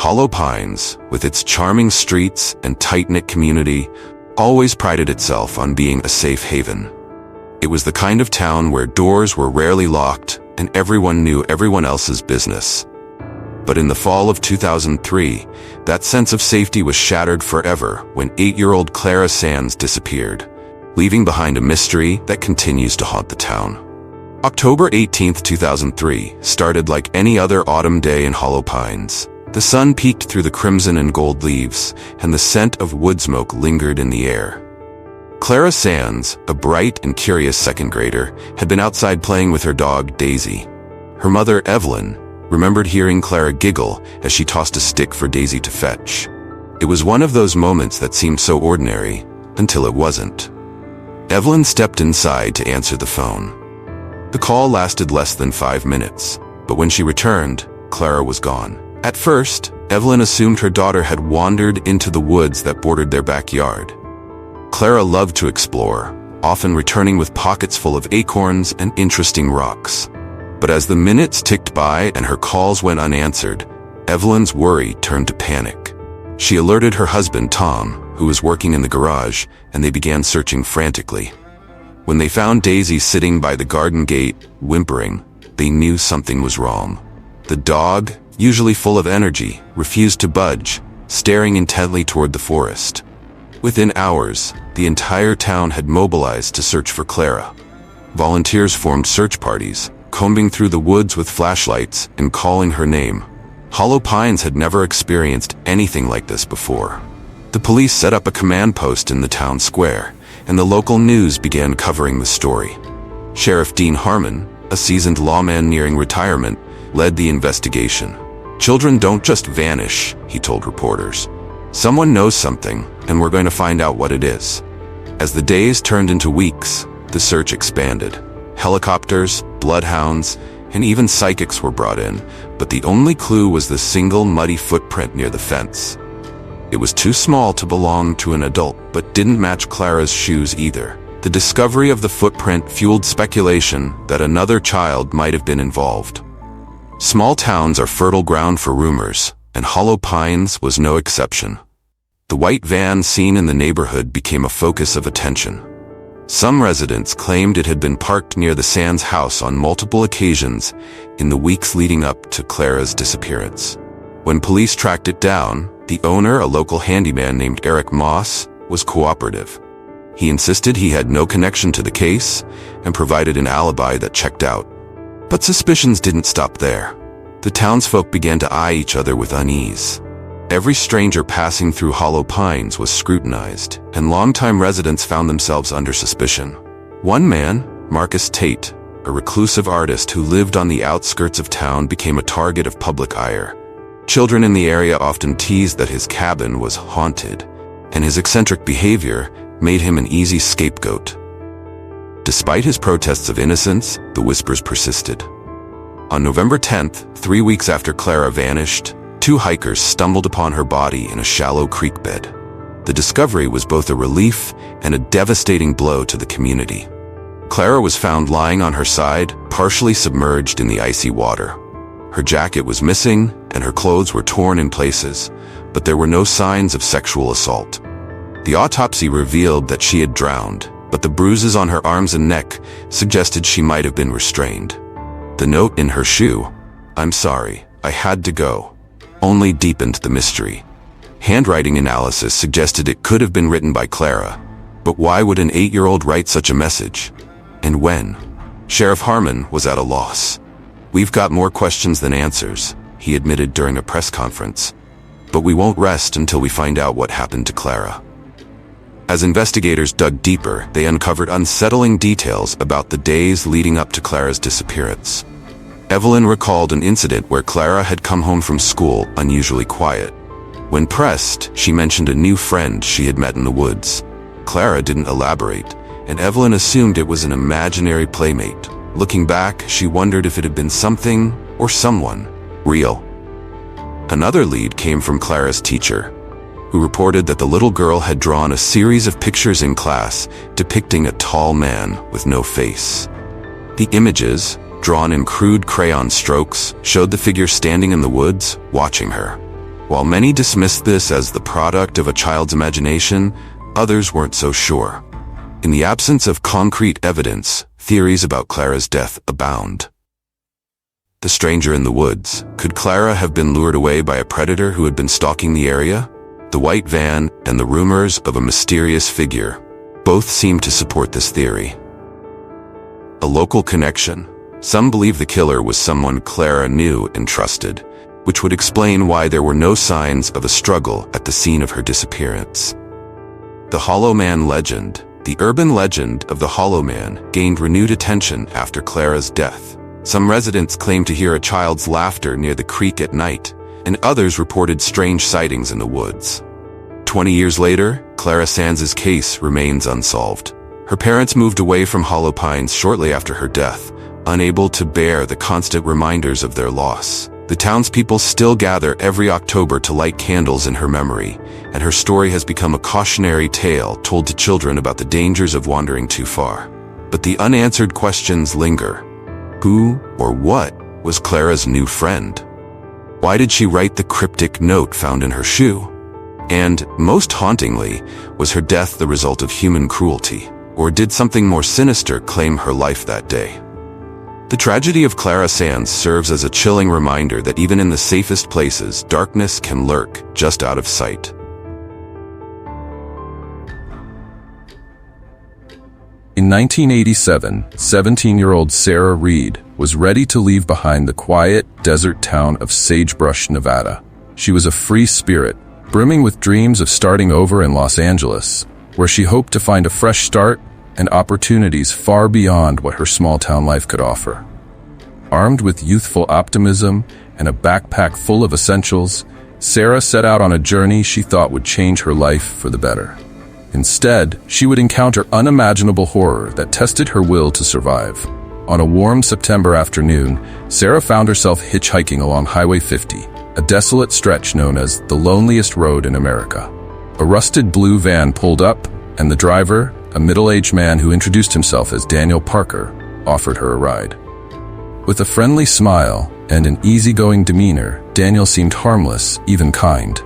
Hollow Pines, with its charming streets and tight-knit community, always prided itself on being a safe haven. It was the kind of town where doors were rarely locked and everyone knew everyone else's business. But in the fall of 2003, that sense of safety was shattered forever when 8-year-old Clara Sands disappeared, leaving behind a mystery that continues to haunt the town. October 18, 2003, started like any other autumn day in Hollow Pines. The sun peeked through the crimson and gold leaves, and the scent of wood smoke lingered in the air. Clara Sands, a bright and curious second grader, had been outside playing with her dog, Daisy. Her mother, Evelyn, remembered hearing Clara giggle as she tossed a stick for Daisy to fetch. It was one of those moments that seemed so ordinary, until it wasn't. Evelyn stepped inside to answer the phone. The call lasted less than 5 minutes, but when she returned, Clara was gone. At first, Evelyn assumed her daughter had wandered into the woods that bordered their backyard. Clara loved to explore, often returning with pockets full of acorns and interesting rocks. But as the minutes ticked by and her calls went unanswered, Evelyn's worry turned to panic. She alerted her husband, Tom, who was working in the garage, and they began searching frantically. When they found Daisy sitting by the garden gate, whimpering, they knew something was wrong. The dog, usually full of energy, refused to budge, staring intently toward the forest. Within hours, the entire town had mobilized to search for Clara. Volunteers formed search parties, combing through the woods with flashlights and calling her name. Hollow Pines had never experienced anything like this before. The police set up a command post in the town square, and the local news began covering the story. Sheriff Dean Harmon, a seasoned lawman nearing retirement, led the investigation. "Children don't just vanish," he told reporters. "Someone knows something, and we're going to find out what it is." As the days turned into weeks, the search expanded. Helicopters, bloodhounds, and even psychics were brought in, but the only clue was the single muddy footprint near the fence. It was too small to belong to an adult, but didn't match Clara's shoes either. The discovery of the footprint fueled speculation that another child might have been involved. Small towns are fertile ground for rumors, and Hollow Pines was no exception. The white van seen in the neighborhood became a focus of attention. Some residents claimed it had been parked near the Sands house on multiple occasions in the weeks leading up to Clara's disappearance. When police tracked it down, the owner, a local handyman named Eric Moss, was cooperative. He insisted he had no connection to the case and provided an alibi that checked out. But suspicions didn't stop there. The townsfolk began to eye each other with unease. Every stranger passing through Hollow Pines was scrutinized, and longtime residents found themselves under suspicion. One man, Marcus Tate, a reclusive artist who lived on the outskirts of town, became a target of public ire. Children in the area often teased that his cabin was haunted, and his eccentric behavior made him an easy scapegoat. Despite his protests of innocence, the whispers persisted. On November 10th, 3 weeks after Clara vanished, 2 hikers stumbled upon her body in a shallow creek bed. The discovery was both a relief and a devastating blow to the community. Clara was found lying on her side, partially submerged in the icy water. Her jacket was missing, and her clothes were torn in places, but there were no signs of sexual assault. The autopsy revealed that she had drowned, but the bruises on her arms and neck suggested she might have been restrained. The note in her shoe, "I'm sorry, I had to go," only deepened the mystery. Handwriting analysis suggested it could have been written by Clara, but why would an 8-year-old write such a message? And when? Sheriff Harmon was at a loss. "We've got more questions than answers," he admitted during a press conference. "But we won't rest until we find out what happened to Clara." As investigators dug deeper, they uncovered unsettling details about the days leading up to Clara's disappearance. Evelyn recalled an incident where Clara had come home from school unusually quiet. When pressed, she mentioned a new friend she had met in the woods. Clara didn't elaborate, and Evelyn assumed it was an imaginary playmate. Looking back, she wondered if it had been something or someone real. Another lead came from Clara's teacher, who reported that the little girl had drawn a series of pictures in class depicting a tall man with no face. The images, drawn in crude crayon strokes, showed the figure standing in the woods, watching her. While many dismissed this as the product of a child's imagination, others weren't so sure. In the absence of concrete evidence, theories about Clara's death abound. The stranger in the woods. Could Clara have been lured away by a predator who had been stalking the area? The white van and the rumors of a mysterious figure both seem to support this theory. A local connection. Some believe the killer was someone Clara knew and trusted, which would explain why there were no signs of a struggle at the scene of her disappearance. The Hollow Man legend. The urban legend of the Hollow Man gained renewed attention after Clara's death. Some residents claimed to hear a child's laughter near the creek at night, and others reported strange sightings in the woods. 20 years later, Clara Sands' case remains unsolved. Her parents moved away from Hollow Pines shortly after her death, unable to bear the constant reminders of their loss. The townspeople still gather every October to light candles in her memory, and her story has become a cautionary tale told to children about the dangers of wandering too far. But the unanswered questions linger. Who or what was Clara's new friend? Why did she write the cryptic note found in her shoe? And, most hauntingly, was her death the result of human cruelty? Or did something more sinister claim her life that day? The tragedy of Clara Sands serves as a chilling reminder that even in the safest places, darkness can lurk just out of sight. In 1987, 17-year-old Sarah Reed was ready to leave behind the quiet, desert town of Sagebrush, Nevada. She was a free spirit, brimming with dreams of starting over in Los Angeles, where she hoped to find a fresh start and opportunities far beyond what her small-town life could offer. Armed with youthful optimism and a backpack full of essentials, Sarah set out on a journey she thought would change her life for the better. Instead, she would encounter unimaginable horror that tested her will to survive. On a warm September afternoon, Sarah found herself hitchhiking along Highway 50, a desolate stretch known as the loneliest road in America. A rusted blue van pulled up, and the driver, a middle-aged man who introduced himself as Daniel Parker, offered her a ride. With a friendly smile and an easygoing demeanor, Daniel seemed harmless, even kind.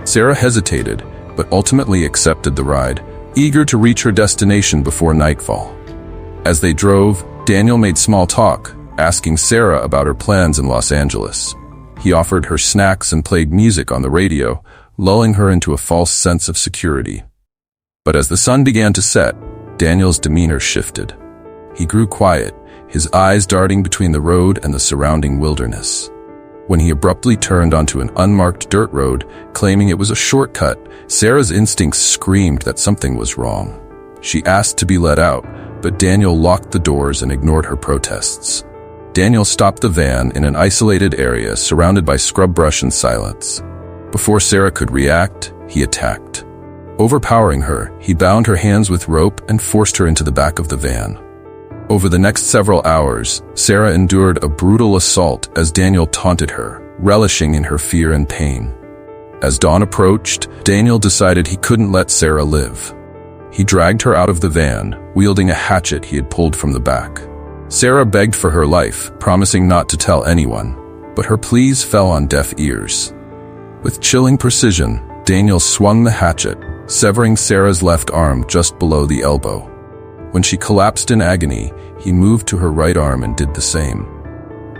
Sarah hesitated, but ultimately accepted the ride, eager to reach her destination before nightfall. As they drove, Daniel made small talk, asking Sarah about her plans in Los Angeles. He offered her snacks and played music on the radio, lulling her into a false sense of security. But as the sun began to set, Daniel's demeanor shifted. He grew quiet, his eyes darting between the road and the surrounding wilderness. When he abruptly turned onto an unmarked dirt road, claiming it was a shortcut, Sarah's instincts screamed that something was wrong. She asked to be let out, but Daniel locked the doors and ignored her protests. Daniel stopped the van in an isolated area surrounded by scrub brush and silence. Before Sarah could react, he attacked. Overpowering her, he bound her hands with rope and forced her into the back of the van. Over the next several hours, Sarah endured a brutal assault as Daniel taunted her, relishing in her fear and pain. As dawn approached, Daniel decided he couldn't let Sarah live. He dragged her out of the van, wielding a hatchet he had pulled from the back. Sarah begged for her life, promising not to tell anyone, but her pleas fell on deaf ears. With chilling precision, Daniel swung the hatchet, severing Sarah's left arm just below the elbow. When she collapsed in agony, he moved to her right arm and did the same.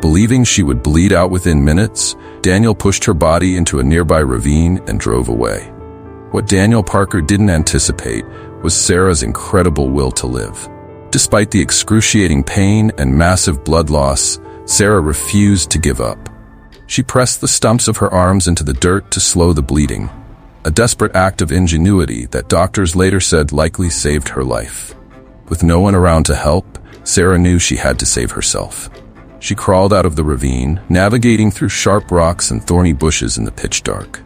Believing she would bleed out within minutes, Daniel pushed her body into a nearby ravine and drove away. What Daniel Parker didn't anticipate was Sarah's incredible will to live. Despite the excruciating pain and massive blood loss, Sarah refused to give up. She pressed the stumps of her arms into the dirt to slow the bleeding, a desperate act of ingenuity that doctors later said likely saved her life. With no one around to help, Sarah knew she had to save herself. She crawled out of the ravine, navigating through sharp rocks and thorny bushes in the pitch dark.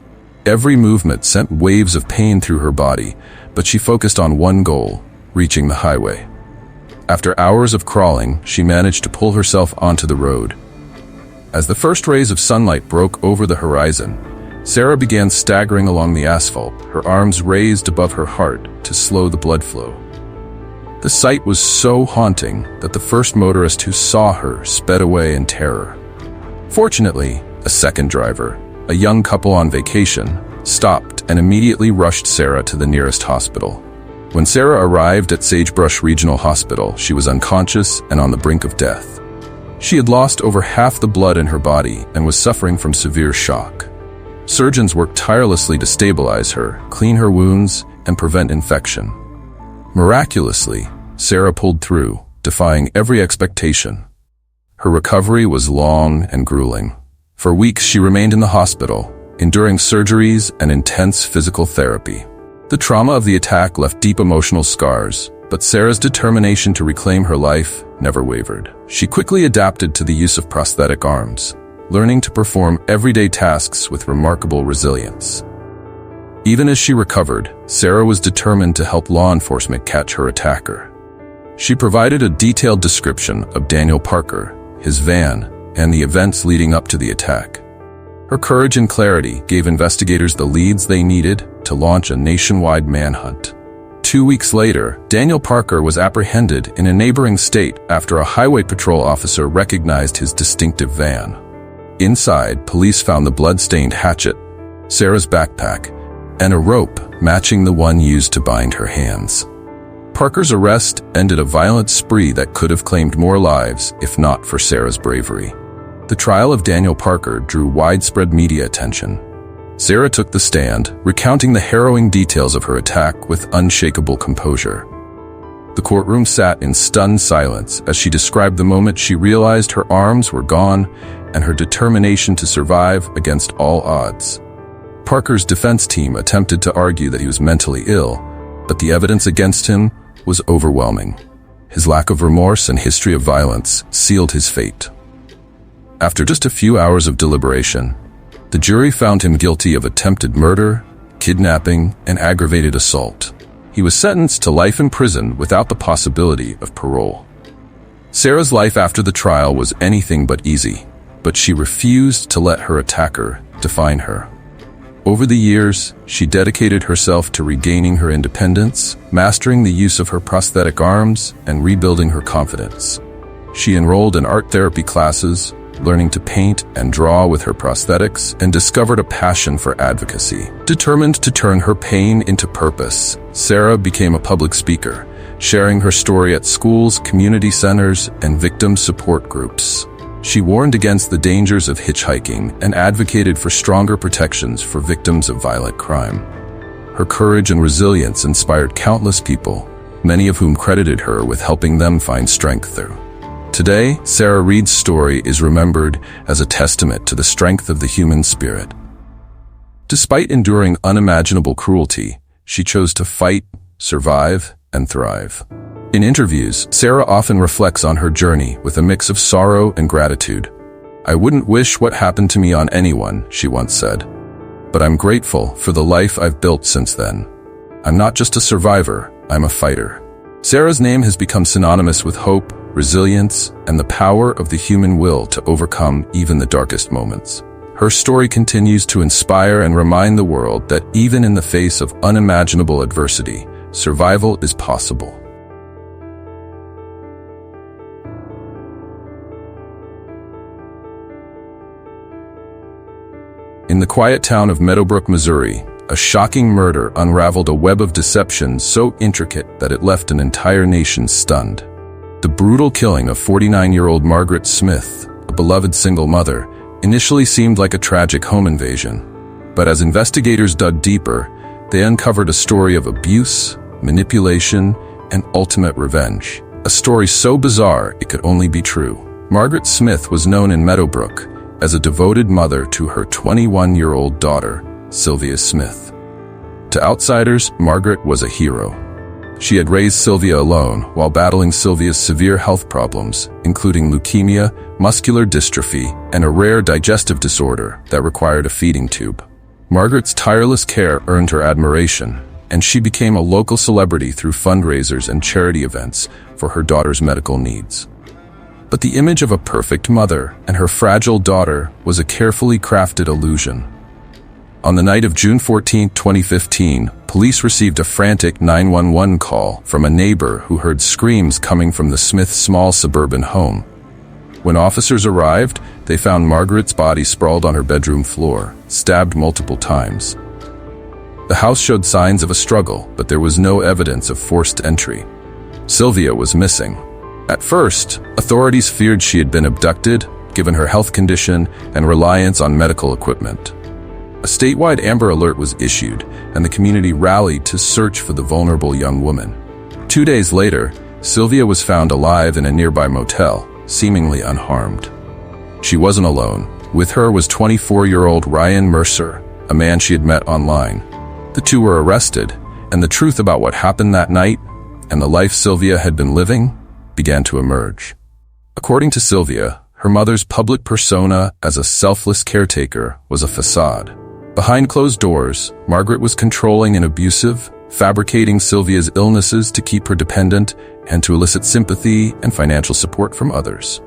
Every movement sent waves of pain through her body, but she focused on one goal, reaching the highway. After hours of crawling, she managed to pull herself onto the road. As the first rays of sunlight broke over the horizon, Sarah began staggering along the asphalt, her arms raised above her heart to slow the blood flow. The sight was so haunting that the first motorist who saw her sped away in terror. Fortunately, a second driver, a young couple on vacation, stopped and immediately rushed Sarah to the nearest hospital. When Sarah arrived at Sagebrush Regional Hospital, she was unconscious and on the brink of death. She had lost over half the blood in her body and was suffering from severe shock. Surgeons worked tirelessly to stabilize her, clean her wounds, and prevent infection. Miraculously, Sarah pulled through, defying every expectation. Her recovery was long and grueling. For weeks she remained in the hospital, enduring surgeries and intense physical therapy. The trauma of the attack left deep emotional scars, but Sarah's determination to reclaim her life never wavered. She quickly adapted to the use of prosthetic arms, learning to perform everyday tasks with remarkable resilience. Even as she recovered, Sarah was determined to help law enforcement catch her attacker. She provided a detailed description of Daniel Parker, his van, and the events leading up to the attack. Her courage and clarity gave investigators the leads they needed to launch a nationwide manhunt. 2 weeks later, Daniel Parker was apprehended in a neighboring state after a highway patrol officer recognized his distinctive van. Inside, police found the blood-stained hatchet, Sarah's backpack, and a rope matching the one used to bind her hands. Parker's arrest ended a violent spree that could have claimed more lives if not for Sarah's bravery. The trial of Daniel Parker drew widespread media attention. Sarah took the stand, recounting the harrowing details of her attack with unshakable composure. The courtroom sat in stunned silence as she described the moment she realized her arms were gone and her determination to survive against all odds. Parker's defense team attempted to argue that he was mentally ill, but the evidence against him was overwhelming. His lack of remorse and history of violence sealed his fate. After just a few hours of deliberation, the jury found him guilty of attempted murder, kidnapping, and aggravated assault. He was sentenced to life in prison without the possibility of parole. Sarah's life after the trial was anything but easy, but she refused to let her attacker define her. Over the years, she dedicated herself to regaining her independence, mastering the use of her prosthetic arms, and rebuilding her confidence. She enrolled in art therapy classes, learning to paint and draw with her prosthetics, and discovered a passion for advocacy. Determined to turn her pain into purpose, Sarah became a public speaker, sharing her story at schools, community centers, and victim support groups. She warned against the dangers of hitchhiking and advocated for stronger protections for victims of violent crime. Her courage and resilience inspired countless people, many of whom credited her with helping them find strength through. Today, Sarah Reed's story is remembered as a testament to the strength of the human spirit. Despite enduring unimaginable cruelty, she chose to fight, survive, and thrive. In interviews, Sarah often reflects on her journey with a mix of sorrow and gratitude. "I wouldn't wish what happened to me on anyone," she once said, "but I'm grateful for the life I've built since then. I'm not just a survivor, I'm a fighter." Sarah's name has become synonymous with hope, resilience, and the power of the human will to overcome even the darkest moments. Her story continues to inspire and remind the world that even in the face of unimaginable adversity, survival is possible. In the quiet town of Meadowbrook, Missouri, a shocking murder unraveled a web of deception so intricate that it left an entire nation stunned. The brutal killing of 49-year-old Margaret Smith, a beloved single mother, initially seemed like a tragic home invasion. But as investigators dug deeper, they uncovered a story of abuse, manipulation, and ultimate revenge. A story so bizarre it could only be true. Margaret Smith was known in Meadowbrook as a devoted mother to her 21-year-old daughter, Sylvia Smith. To outsiders, Margaret was a hero. She had raised Sylvia alone while battling Sylvia's severe health problems, including leukemia, muscular dystrophy, and a rare digestive disorder that required a feeding tube. Margaret's tireless care earned her admiration, and she became a local celebrity through fundraisers and charity events for her daughter's medical needs. But the image of a perfect mother and her fragile daughter was a carefully crafted illusion. On the night of June 14, 2015, police received a frantic 911 call from a neighbor who heard screams coming from the Smiths' small suburban home. When officers arrived, they found Margaret's body sprawled on her bedroom floor, stabbed multiple times. The house showed signs of a struggle, but there was no evidence of forced entry. Sylvia was missing. At first, authorities feared she had been abducted, given her health condition and reliance on medical equipment. A statewide Amber Alert was issued, and the community rallied to search for the vulnerable young woman. 2 days later, Sylvia was found alive in a nearby motel, seemingly unharmed. She wasn't alone. With her was 24-year-old Ryan Mercer, a man she had met online. The two were arrested, and the truth about what happened that night and the life Sylvia had been living began to emerge. According to Sylvia, her mother's public persona as a selfless caretaker was a facade. Behind closed doors, Margaret was controlling and abusive, fabricating Sylvia's illnesses to keep her dependent and to elicit sympathy and financial support from others.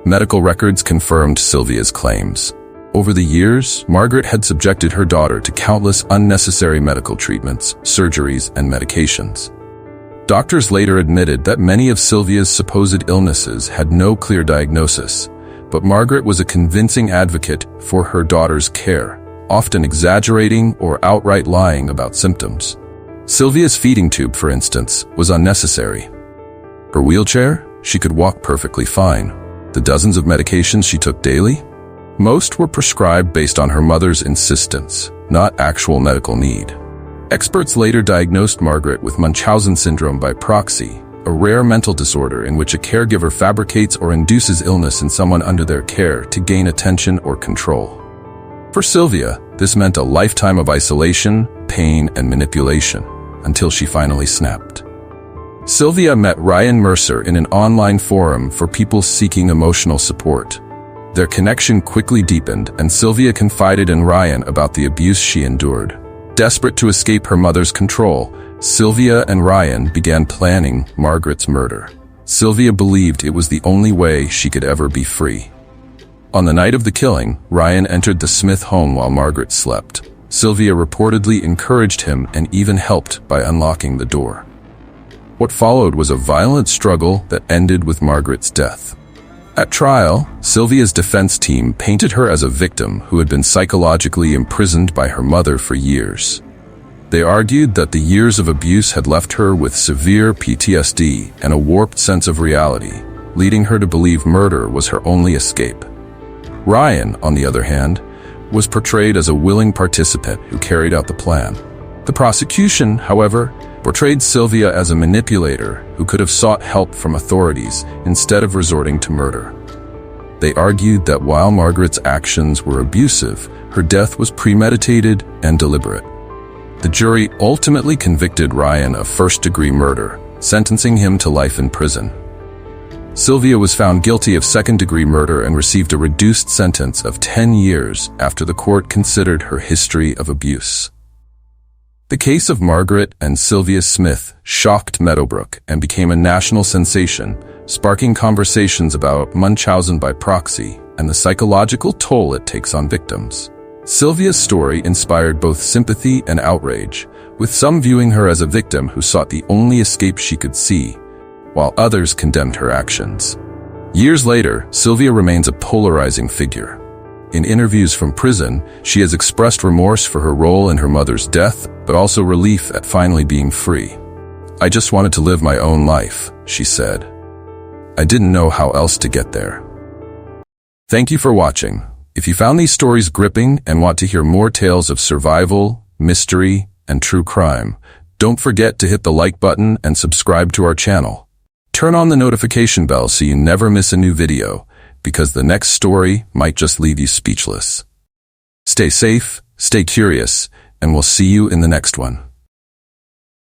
Medical records confirmed Sylvia's claims. Over the years, Margaret had subjected her daughter to countless unnecessary medical treatments, surgeries, and medications. Doctors later admitted that many of Sylvia's supposed illnesses had no clear diagnosis, but Margaret was a convincing advocate for her daughter's care, often exaggerating or outright lying about symptoms. Sylvia's feeding tube, for instance, was unnecessary. Her wheelchair? She could walk perfectly fine. The dozens of medications she took daily? Most were prescribed based on her mother's insistence, not actual medical need. Experts later diagnosed Margaret with Munchausen syndrome by proxy, a rare mental disorder in which a caregiver fabricates or induces illness in someone under their care to gain attention or control. For Sylvia, this meant a lifetime of isolation, pain, and manipulation, until she finally snapped. Sylvia met Ryan Mercer in an online forum for people seeking emotional support. Their connection quickly deepened, and Sylvia confided in Ryan about the abuse she endured. Desperate to escape her mother's control, Sylvia and Ryan began planning Margaret's murder. Sylvia believed it was the only way she could ever be free. On the night of the killing, Ryan entered the Smith home while Margaret slept. Sylvia reportedly encouraged him and even helped by unlocking the door. What followed was a violent struggle that ended with Margaret's death. At trial, Sylvia's defense team painted her as a victim who had been psychologically imprisoned by her mother for years. They argued that the years of abuse had left her with severe PTSD and a warped sense of reality, leading her to believe murder was her only escape. Ryan, on the other hand, was portrayed as a willing participant who carried out the plan. The prosecution, however, portrayed Sylvia as a manipulator who could have sought help from authorities instead of resorting to murder. They argued that while Margaret's actions were abusive, her death was premeditated and deliberate. The jury ultimately convicted Ryan of first-degree murder, sentencing him to life in prison. Sylvia was found guilty of second-degree murder and received a reduced sentence of 10 years after the court considered her history of abuse. The case of Margaret and Sylvia Smith shocked Meadowbrook and became a national sensation, sparking conversations about Munchausen by proxy and the psychological toll it takes on victims. Sylvia's story inspired both sympathy and outrage, with some viewing her as a victim who sought the only escape she could see, while others condemned her actions. Years later, Sylvia remains a polarizing figure. In interviews from prison, she has expressed remorse for her role in her mother's death, but also relief at finally being free. "I just wanted to live my own life," she said. "I didn't know how else to get there." Thank you for watching. If you found these stories gripping and want to hear more tales of survival, mystery, and true crime, don't forget to hit the like button and subscribe to our channel. Turn on the notification bell so you never miss a new video, because the next story might just leave you speechless. Stay safe, stay curious, and we'll see you in the next one.